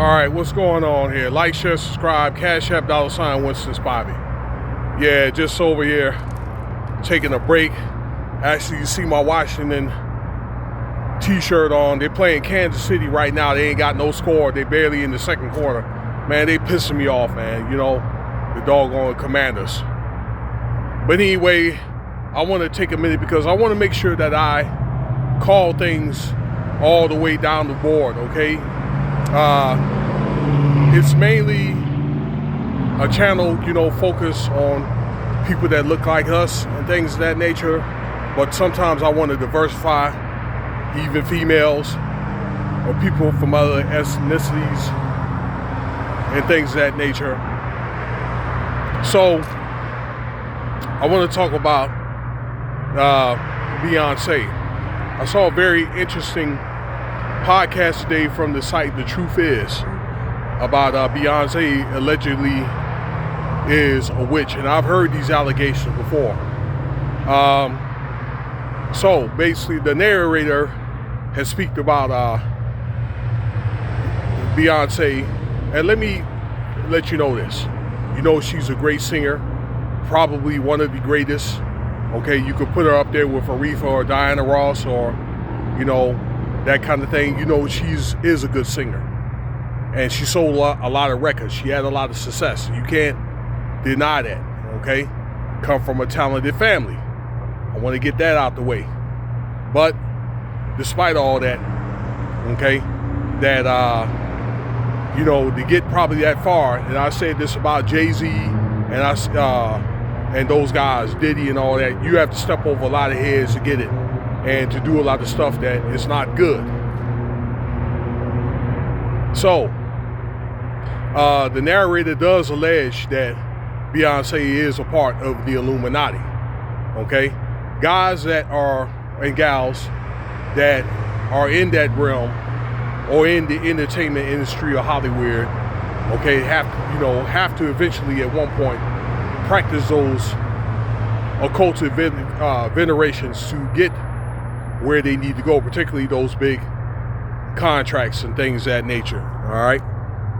All right, what's going on here? Like, share, subscribe, Cash App, $ Winston Spivey. Yeah, just over here taking a break. Actually, you see my Washington t-shirt on. They're playing Kansas City right now. They ain't got no score. They barely in the second quarter. Man, they pissing me off, man. You know, the doggone Commanders. But anyway, I want to take a minute because I want to make sure that I call things all the way down the board, okay? It's mainly a channel, you know, focused on people that look like us and things of that nature. But sometimes I want to diversify, even females or people from other ethnicities and things of that nature. So I want to talk about Beyonce. I saw a very interesting podcast today from the site The Truth Is about Beyonce allegedly is a witch, and I've heard these allegations before. So basically, the narrator has speaked about Beyonce, and let me let you know this. You know, she's a great singer, probably one of the greatest. Okay, you could put her up there with Aretha or Diana Ross or, you know, that kind of thing. You know, she is a good singer. And she sold a lot of records. She had a lot of success. You can't deny that, okay? Come from a talented family. I want to get that out the way. But despite all that, okay, that, you know, to get probably that far, and I said this about Jay-Z and those guys, Diddy and all that, you have to step over a lot of heads to get it and to do a lot of stuff that is not good. So, the narrator does allege that Beyonce is a part of the Illuminati, okay? Guys that are, and gals that are in that realm or in the entertainment industry or Hollywood, okay, have to eventually at one point practice those occultic venerations to get where they need to go, particularly those big contracts and things of that nature, all right?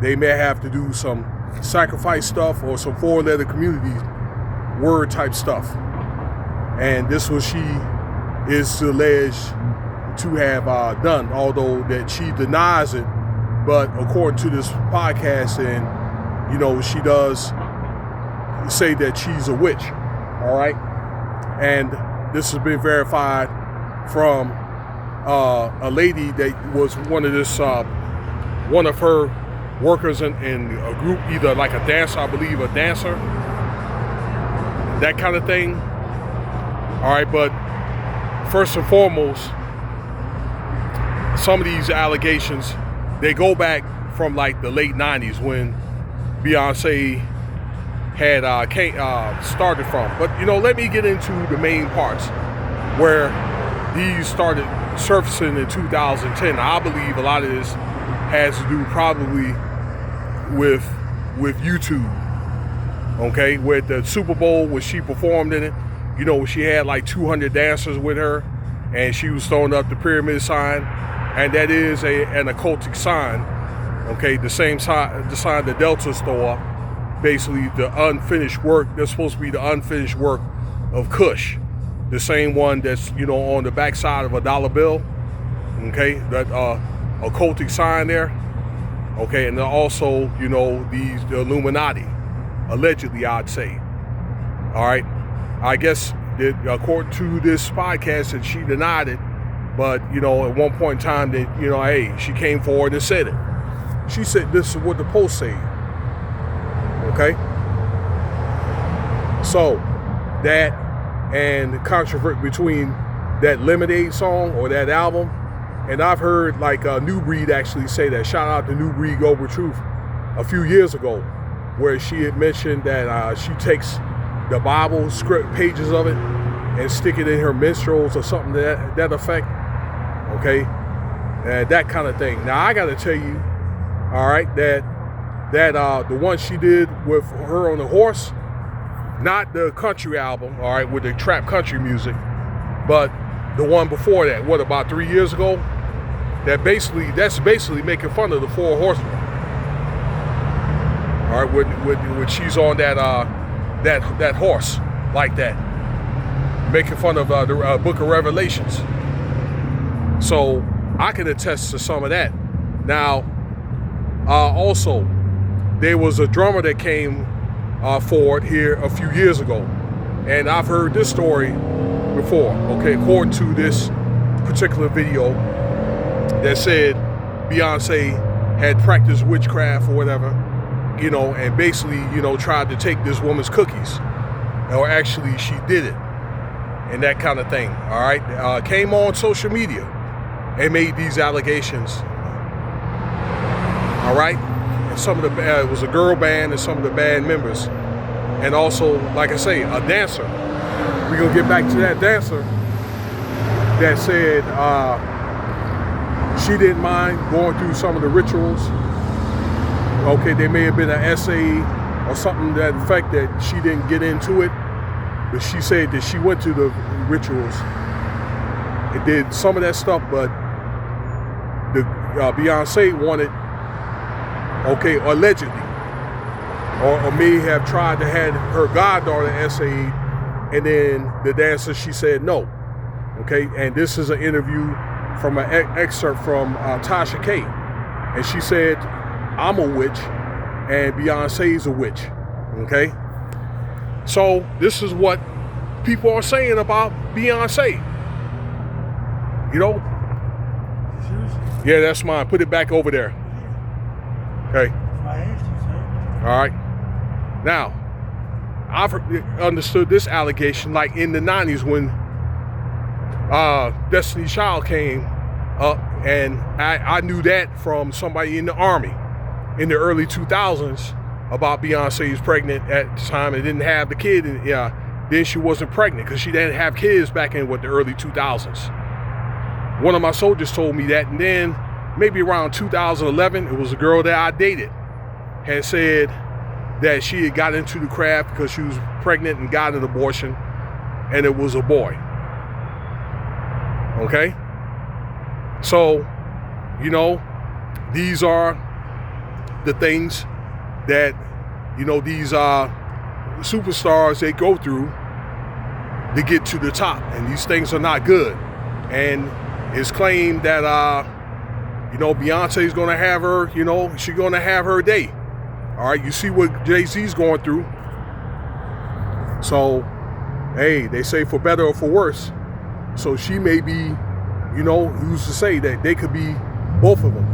They may have to do some sacrifice stuff or some four-letter community word type stuff. And this was she is alleged to have done, although that she denies it. But according to this podcast, and you know, she does say that she's a witch, all right? And this has been verified from a lady that was one of her workers in a group, either like a dancer, I believe, a dancer, that kind of thing. All right, but first and foremost, some of these allegations, they go back from like the late 90s when Beyonce had started from. But, you know, let me get into the main parts where these started surfacing in 2010. I believe a lot of this has to do probably with YouTube, okay? With the Super Bowl, when she performed in it, you know, she had like 200 dancers with her, and she was throwing up the pyramid sign, and that is an occultic sign, okay? The same sign, the sign the Deltas throw up, basically the unfinished work. That's supposed to be the unfinished work of Kush, the same one that's, you know, on the backside of a dollar bill, okay? That occultic sign there, okay? And then also, you know, the Illuminati, allegedly, I'd say. All right, I guess that according to this podcast that she denied it, but, you know, at one point in time that, you know, hey, she came forward and said it. She said this is what the Post said, okay? So that and the controversy between that Lemonade song or that album, and I've heard like New Breed actually say that. Shout out to New Breed Go With Truth a few years ago, where she had mentioned that she takes the Bible script pages of it and stick it in her minstrels or something to that effect, okay? And that kind of thing. Now I got to tell you, all right, that the one she did with her on the horse, not the country album, all right, with the trap country music, but the one before that, what, about 3 years ago? That's basically making fun of the Four Horsemen. All right, when she's on that horse like that, making fun of the Book of Revelations. So I can attest to some of that. Now, also, there was a drummer that came forward here a few years ago, and I've heard this story before. Okay, according to this particular video, that said Beyonce had practiced witchcraft or whatever, you know, and basically, you know, tried to take this woman's cookies, or actually she did it, and that kind of thing. All right, came on social media and made these allegations. All right, and some of the it was a girl band and some of the band members, and also, like I say, a dancer. We're gonna get back to that dancer that said she didn't mind going through some of the rituals. Okay, there may have been an essay or something to that effect that she didn't get into it, but she said that she went to the rituals and did some of that stuff, but the Beyonce wanted, okay, allegedly, or may have tried to have her goddaughter essay, and then the dancer, she said no. Okay, and this is an interview from an excerpt from Tasha K, and she said, I'm a witch and Beyonce's a witch. Okay, so this is what people are saying about Beyonce. You know, yeah, that's mine. Put it back over there. Okay. All right. Now, I've understood this allegation like in the 90s when Destiny's Child came up, and I knew that from somebody in the Army in the early 2000s about Beyonce's pregnant at the time and didn't have the kid, and then she wasn't pregnant because she didn't have kids back in the early 2000s. One of my soldiers told me that, and then maybe around 2011, it was a girl that I dated had said that she had got into the craft because she was pregnant and got an abortion, and it was a boy. Okay? So, you know, these are the things that, you know, these superstars, they go through to get to the top, and these things are not good. And it's claimed that, you know, Beyonce's gonna have her, you know, she's gonna have her day. All right, you see what Jay-Z's going through. So, hey, they say for better or for worse. So she may be, you know, who's to say that they could be, both of them,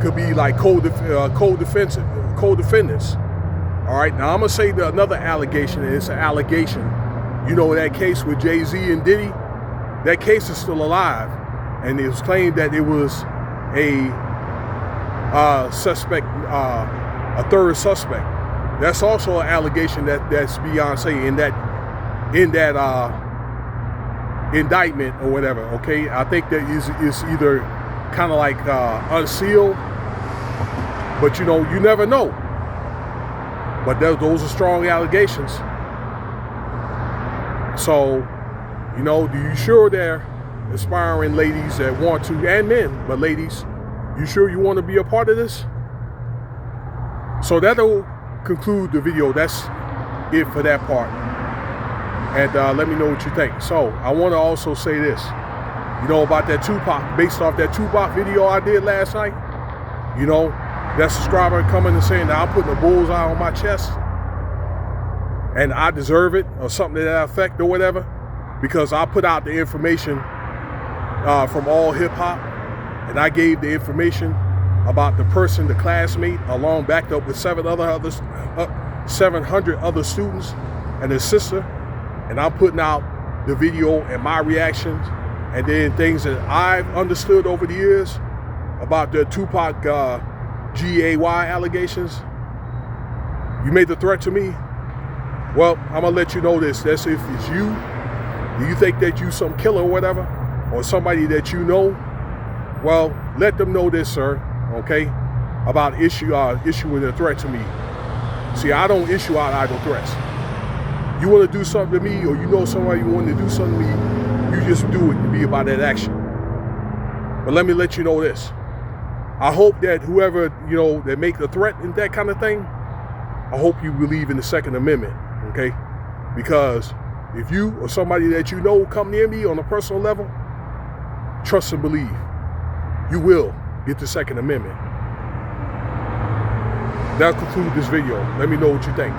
could be like co-defendants. All right, now I'm gonna say another allegation, and it's an allegation. You know that case with Jay-Z and Diddy? That case is still alive, and it was claimed that it was a suspect, a third suspect. That's also an allegation that's Beyonce in that indictment or whatever. Okay, I think that is either kind of like unsealed, but you know, you never know. But those are strong allegations. So, you know, do you sure there, aspiring ladies that want to, and men, but ladies, you sure you want to be a part of this? So that'll conclude the video. That's it for that part. And let me know what you think. So I want to also say this, you know, about that Tupac, based off that Tupac video I did last night. You know, that subscriber coming and saying that I'm putting a bullseye on my chest and I deserve it, or something to that effect or whatever, because I put out the information from All Hip Hop, and I gave the information about the person, the classmate, along backed up with 700 other students and his sister, and I'm putting out the video and my reactions, and then things that I've understood over the years about the Tupac GAY allegations. You made the threat to me. Well, I'm gonna let you know this. That's if it's you. Do you think that you some killer or whatever, or somebody that you know? Well, let them know this, sir. Okay, about issuing a threat to me. See, I don't issue out idle threats. You want to do something to me, or you know somebody who wanted to do something to me, you just do it and be about that action. But let me let you know this. I hope that whoever, you know, that make the threat and that kind of thing, I hope you believe in the Second Amendment, okay? Because if you or somebody that you know come near me on a personal level, trust and believe, you will get the Second Amendment. That'll conclude this video. Let me know what you think.